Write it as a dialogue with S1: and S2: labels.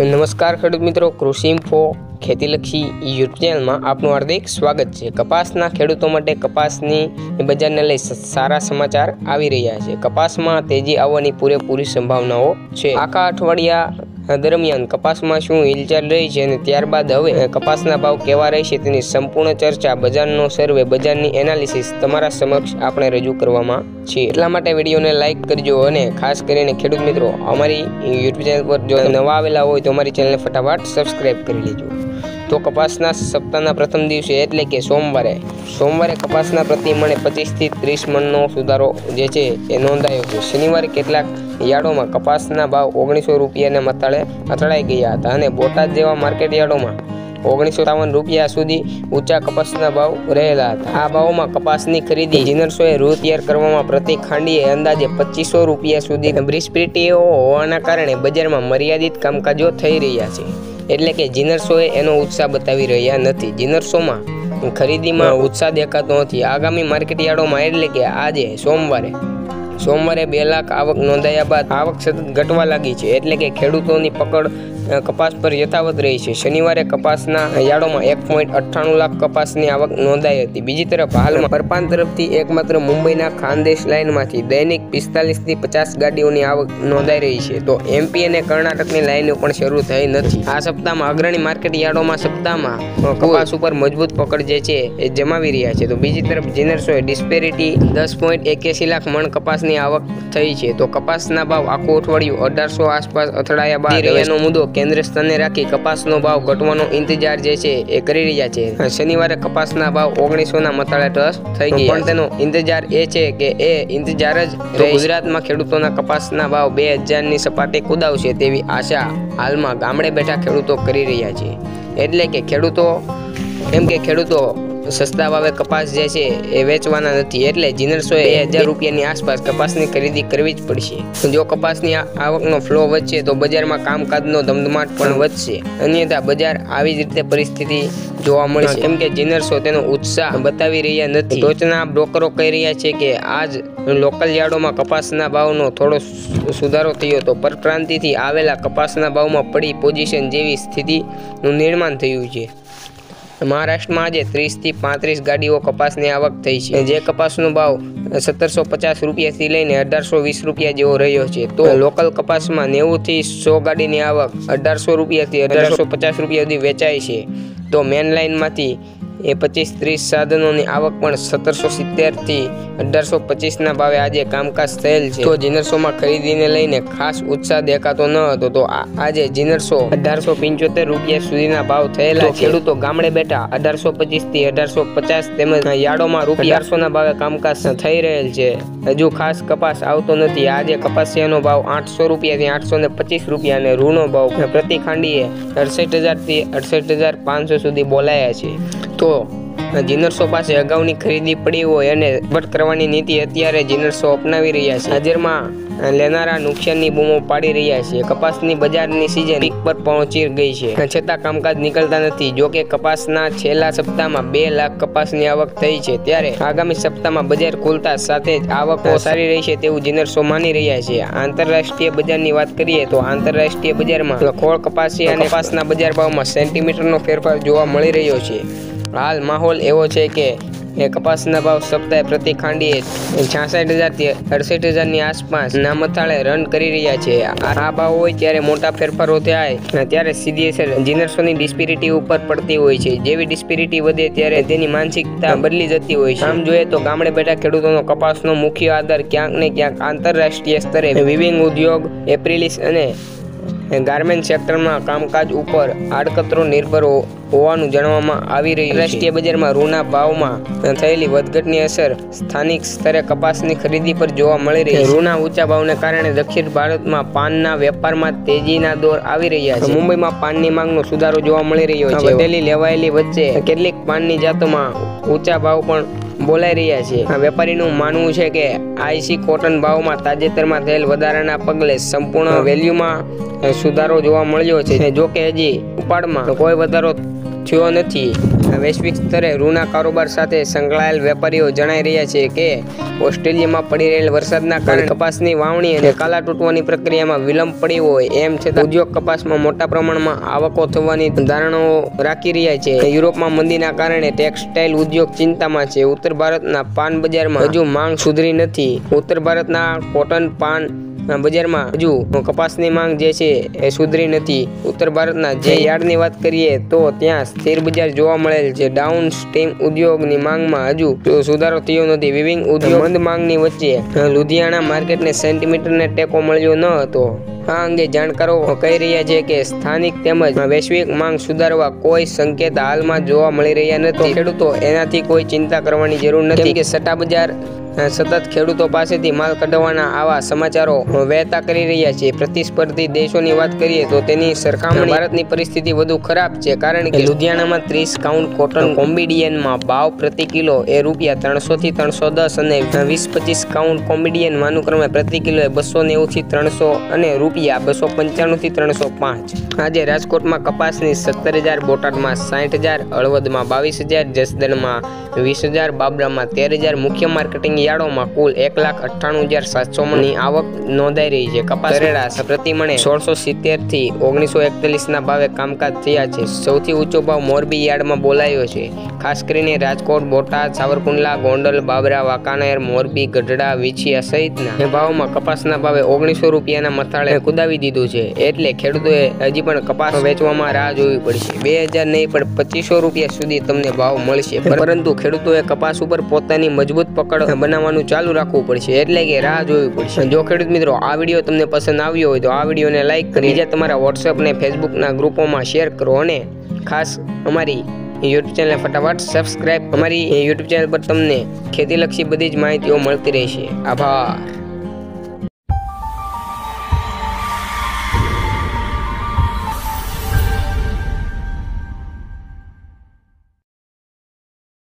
S1: નમસ્કાર ખેડૂત મિત્રો, કૃષિ ઇન્ફો ખેતીલક્ષી યુટ્યુબ ચેનલમાં આપનું હાર્દિક સ્વાગત છે। કપાસના ખેડૂતો માટે કપાસની બજારને લઈ સારા સમાચાર આવી રહ્યા છે। કપાસમાં તેજી આવવાની પૂરેપૂરી સંભાવનાઓ છે। આખા અઠવાડિયા દરમિયાન કપાસમાં શું હિલચાલ રહી છે અને ત્યારબાદ હવે કપાસના ભાવ કેવા રહેશે તેની સંપૂર્ણ ચર્ચા, બજારનો સર્વે, બજારની એનાલિસિસ તમારા સમક્ષ આપણે રજૂ કરવામાં છે। એટલા માટે વિડીયોને લાઇક કરજો અને ખાસ કરીને ખેડૂત મિત્રો અમારી યુટ્યુબ ચેનલ પર જો નવા આવેલા હોય તો અમારી ચેનલને ફટાફટ સબસ્ક્રાઇબ કરી લેજો। તો કપાસના સપ્તાહના પ્રથમ દિવસે એટલે કે સોમવારે કપાસના પ્રતિ મણે 25 થી 30 મણનો સુધારો જે છે એ નોંધાયો છે। શનિવારે કેટલાક યાર્ડોમાં કપાસના ભાવ 1900 રૂપિયાને મથાળે અથડાઈ ગયા હતા અને બોટાદ જેવા માર્કેટ યાર્ડોમાં 1957 રૂપિયા સુધી ઊંચા કપાસના ભાવ રહેલા હતા। આ ભાવોમાં કપાસની ખરીદી જીનર્સોએ રૂ તૈયાર કરવામાં પ્રતિ ખાંડીએ અંદાજે 2500 રૂપિયા સુધી બ્રિસ્પિટીઓ હોવાના કારણે બજારમાં મર્યાદિત કામકાજો થઈ રહ્યા છે, એટલે કે જીનર્સોએ એનો ઉત્સાહ બતાવી રહ્યા નથી। જીનર્સોમાં ખરીદીમાં ઉત્સાહ દેખાતો નથી। આગામી માર્કેટ યાર્ડોમાં એટલે કે આજે સોમવારે 2 લાખ આવક નોંધાયા બાદ આવક સતત ઘટવા લાગી છે, એટલે કે ખેડૂતોની પકડ કપાસ પર યથાવત રહી છે। શનિવારે કપાસના યાર્ડોમાં 1.98 લાખ કપાસની આવક નોંધાઈ હતી। બીજી તરફ હાલમાં પરપાન તરફથી એકમાત્ર મુંબઈના ખાનદેશ લાઇનમાંથી દૈનિક 45 થી 50 ગાડીઓની આવક નોંધાઈ રહી છે, તો એમપી અને કર્ણાટકની લાઇનો પણ શરૂ થઈ નથી। આ સપ્તાહમાં અગ્રણી માર્કેટ યાર્ડોમાં સપ્તાહમાં કપાસ ઉપર મજબૂત પકડ જે છે એ જમાવી રહ્યા છે। તો બીજી તરફ જીનર્સોએ ડિસ્પેરિટી 10.81 લાખ મણ કપાસની આવક થઈ છે, તો કપાસના ભાવ આખું અઠવાડિયું 1800 આસપાસ અથડાયા બાદ રહ્યાનો મુદ્દો કેન્દ્ર સ્થાને રાખી કપાસનો ભાવ ઘટવાનો ઇંતજાર જે છે એ કરી રહ્યા છે। શનિવારે કપાસના ભાવ 1900 ના મથાળે ટચ થઈ ગયા, પણ તેનો ઇંતજાર એ છે કે એ ઇંતજાર જ ગુજરાતમાં ખેડૂતોના કપાસના ભાવ 2000 ની સપાટી કુદાવશે તેવી આશા હાલમાં ગામડે બેઠા ખેડૂતો કરી રહ્યા છે। એટલે કે ખેડૂતો સસ્તા ભાવે કપાસ જે છે એ વેચવાના નથી, એટલે જીનર્સોએ 2000 રૂપિયાની આસપાસ કપાસની ખરીદી કરવી જ પડશે। જો કપાસની આવકનો ફ્લો વધશે તો બજારમાં કામકાજનો ધમધમાટ પણ વધશે, અન્યથા બજાર આવી જ રીતે પરિસ્થિતિ જોવા મળશે, કેમ કે જીનર્સો તેનો ઉત્સાહ બતાવી રહ્યા નથી। ટોચના બ્રોકરો કહી રહ્યા છે કે આજ લોકલ યાર્ડોમાં કપાસના ભાવનો થોડો સુધારો થયો તો પરપ્રાંતિથી આવેલા કપાસના ભાવમાં પડી પોઝિશન જેવી સ્થિતિનું નિર્માણ થયું છે। મહારાષ્ટ્રમાં આજે 30 થી 35 ગાડીઓ કપાસની આવક થઈ છે, જે કપાસનો ભાવ 1750 રૂપિયાથી લઈને 1820 રૂપિયા જેવો રહ્યો છે। તો લોકલ કપાસમાં 90 થી 100 ગાડીની આવક 1800 રૂપિયાથી 1850 રૂપિયા સુધી વેચાય છે, તો મેન લાઇનમાંથી 25-30 સાધનોની આવક પણ 1770 થી 1825 ના ભાવે આજે કામકાજ થયેલ છે। તો જીનર્સોમાં ખરીદીને લઈને ખાસ ઉત્સાહ દેખાતો ન હતો, તો આજે જીનર્સો 1875 રૂપિયા સુધીના ભાવ થયેલા છે। ખેડૂતો ગામડે બેઠા 1825 થી 1850 તેમજ યાર્ડોમાં રૂપિયા 1800 ના ભાવે કામકાજ થઈ રહેલ છે। હજુ ખાસ કપાસ આવતો નથી। આજે કપાસિયાનો ભાવ 800 રૂપિયાથી 825 રૂપિયા અને રૂનો ભાવ પ્રતિ ખાંડીએ 68000 થી 68500 સુધી બોલાયા છે। તો જીનર્સો પાસે અગાઉની ખરીદી પડી હોય અને બટ કરવાની નીતિ અત્યારે જીનર્સો અપનાવી રહ્યા છે। હાજરમાં લેનારા નુકસાનની બૂમો પાડી રહ્યા છે। કપાસની બજારની સિઝન પીક પર પહોંચી ગઈ છે, છતાં કામકાજ નીકળતા નથી। જો કે કપાસના છેલ્લા સપ્તાહમાં 2 લાખ કપાસની આવક થઈ છે, ત્યારે આગામી સપ્તાહમાં બજાર ખુલતા સાથે જ આવકો સારી રહેશે તેવું જીનર્સો માની રહ્યા છે। આંતરરાષ્ટ્રીય બજારની વાત કરીએ તો આંતરરાષ્ટ્રીય બજારમાં ખોળ કપાસી અને કપાસના બજાર ભાવમાં સેન્ટીમીટરનો ફેરફાર જોવા મળી રહ્યો છે। હાલ માહોલ એવો છે કે કપાસના ભાવ સપ્તાહે પ્રતિ ખાંડીએ 66000 થી 68000 ની આસપાસ ના મથાળે રન કરી રહ્યા છે। આ ભાવ હોય ત્યારે મોટા ફેરફારો થાય ત્યારે સીધી અસર જીનર્સોની ડિસ્પેરિટી ઉપર પડતી હોય છે। જેવી ડિસ્પેરિટી વધે ત્યારે તેની માનસિકતા બદલી જતી હોય છે। આમ જોઈએ તો ગામડે બેઠા ખેડૂતોનો કપાસનો મુખ્ય આધાર ક્યાંક ને ક્યાંક આંતરરાષ્ટ્રીય સ્તરે વિવિંગ ઉદ્યોગ, એપ્રિલિસ અને ગાર્મેન્ટ સેક્ટરમાં કામકાજ ઉપર આડકતરો નિર્ભર હોવાનું જાણવામાં આવી રહ્યું છે। રાષ્ટ્રીય બજારમાં રૂના ભાવમાં થયેલી વધઘટની અસર સ્થાનિક સ્તરે કપાસની ખરીદી પર જોવા મળી રહી છે। રૂના ઊંચા ભાવને કારણે દક્ષિણ ભારતમાં પાનના વેપારમાં તેજીના દોર આવી રહ્યા છે। મુંબઈમાં પાનની માંગનો સુધારો જોવા મળી રહ્યો છે। વધેલી લેવાયેલી વચ્ચે કેટલીક પાનની જાતોમાં ઊંચા ભાવ પણ બોલાઈ રહ્યા છે। વેપારીનું માનવું છે કે આઈસી કોટન ભાવમાં તાજેતરમાં થયેલ વધારાના પગલે સંપૂર્ણ વેલ્યુમાં સુધારો જોવા મળ્યો છે। જો કે હજી ઉપાડમાં કોઈ વધારો થયો નથી। વૈશ્વિક સ્તરે રૂના કારોબાર સાથે સંકળાયેલ વેપારીઓ જણાઈ રહ્યા છે કે ઓસ્ટ્રેલિયામાં પડી રહેલ વરસાદના કારણે કપાસની વાવણી અને કાલા તૂટવાની પ્રક્રિયામાં વિલંબ પડ્યો હોય એમ છતાં ઉદ્યોગ કપાસમાં મોટા પ્રમાણમાં આવકો થવાની ધારણાઓ રાખી રહ્યા છે। યુરોપમાં મંદીના કારણે ટેક્સટાઇલ ઉદ્યોગ ચિંતામાં છે। ઉત્તર ભારતના પાન બજારમાં હજુ માંગ સુધરી નથી। ઉત્તર ભારતના કોટન પાન બજારમાં હજુ કપાસની માંગ જે છે એ સુધરી નથી। ઉત્તર ભારતના જે યાર્ડની વાત કરીએ તો ત્યાં સ્થિર બજાર જોવા મળેલ છે। ડાઉન સ્ટ્રીમ ઉદ્યોગની માંગમાં હજુ સુધારો થયો નથી। વિવિંગ ઉદ્યોગ મંદ માંગની વચ્ચે લુધિયાણા માર્કેટને સેન્ટીમીટરને ટેકો મળ્યો ન હતો। આ અંગે જાણકારો કહી રહ્યા છે કે સ્થાનિક તેમજ વૈશ્વિક માંગ સુધારવા કોઈ સંકેત હાલમાં જોવા મળી રહ્યા નથી। ખેડૂતો એનાથી કોઈ ચિંતા કરવાની જરૂર નથી કે સટ્ટા બજાર સતત ખેડૂતો પાસેથી માલ કઢાવવાના આવા સમાચારો વહેતા કરી રહ્યા છે। પ્રતિસ્પર્ધી દેશોની વાત કરીએ તો તેની સરખામણી ભારતની પરિસ્થિતિ વધુ ખરાબ છે, કારણ કે લુધિયાણામાં 30 કાઉન્ટ કોટન કોમ્બિડિયનમાં ભાવ પ્રતિ કિલો એ રૂપિયા 300 થી 310 અને 20-25 કાઉન્ટ કોમ્બિડિયન અનુક્રમે પ્રતિ કિલો 290 થી 300 અને રૂપિયા 295 થી 305। આજે રાજકોટમાં કપાસની 17,000, બોટાદમાં 60,000, હળવદમાં 22,000, જસદણમાં 20,000, બાબરામાં 13,000 મુખ્ય માર્કેટિંગ યાર્ડોમાં કુલ 1,98,700 મણની આવક નોંધાઈ રહી છે। કપાસ સરેરાશ પ્રતિ મણે 1,670 થી 1,941 ભાવે કામકાજ થયા છે। સૌથી ઊંચો ભાવ મોરબી યાર્ડમાં બોલાયો છે। ખાસ કરીને રાજકોટ, બોટાદ, સાવરકુંડલા, ગોંડલ, બાબરા, વાંકાનેર, મોરબી, ગઢડા, વિછિયા સહિતના ભાવમાં કપાસના ભાવે 1,900 રૂપિયાના મથાળે કુદાવી દીધું છે। એટલે ખેડૂતોએ હજી પણ કપાસ વેચવામાં રાહ જોવી પડશે। 2,000 નહીં પણ 2,500 રૂપિયા સુધી તમને ભાવ મળશે, પરંતુ ખેડૂતોએ કપાસ ઉપર પોતાની મજબૂત પકડ બનાવવાનું ચાલુ રાખવું પડશે, એટલે કે રાહ જોવી પડશે। જો ખેડૂત મિત્રો આ વિડીયો તમને પસંદ આવ્યો હોય તો આ વિડીયોને લાઈક કરી બીજા તમારા વોટ્સએપ અને ફેસબુકના ગ્રુપોમાં શેર કરો અને ખાસ અમારી યુટ્યુબ ચેનલને ફટાફટ સબસ્ક્રાઇબ। અમારી યુટ્યુબ ચેનલ પર તમને ખેતીલક્ષી બધી જ માહિતીઓ મળતી રહેશે। આભાર।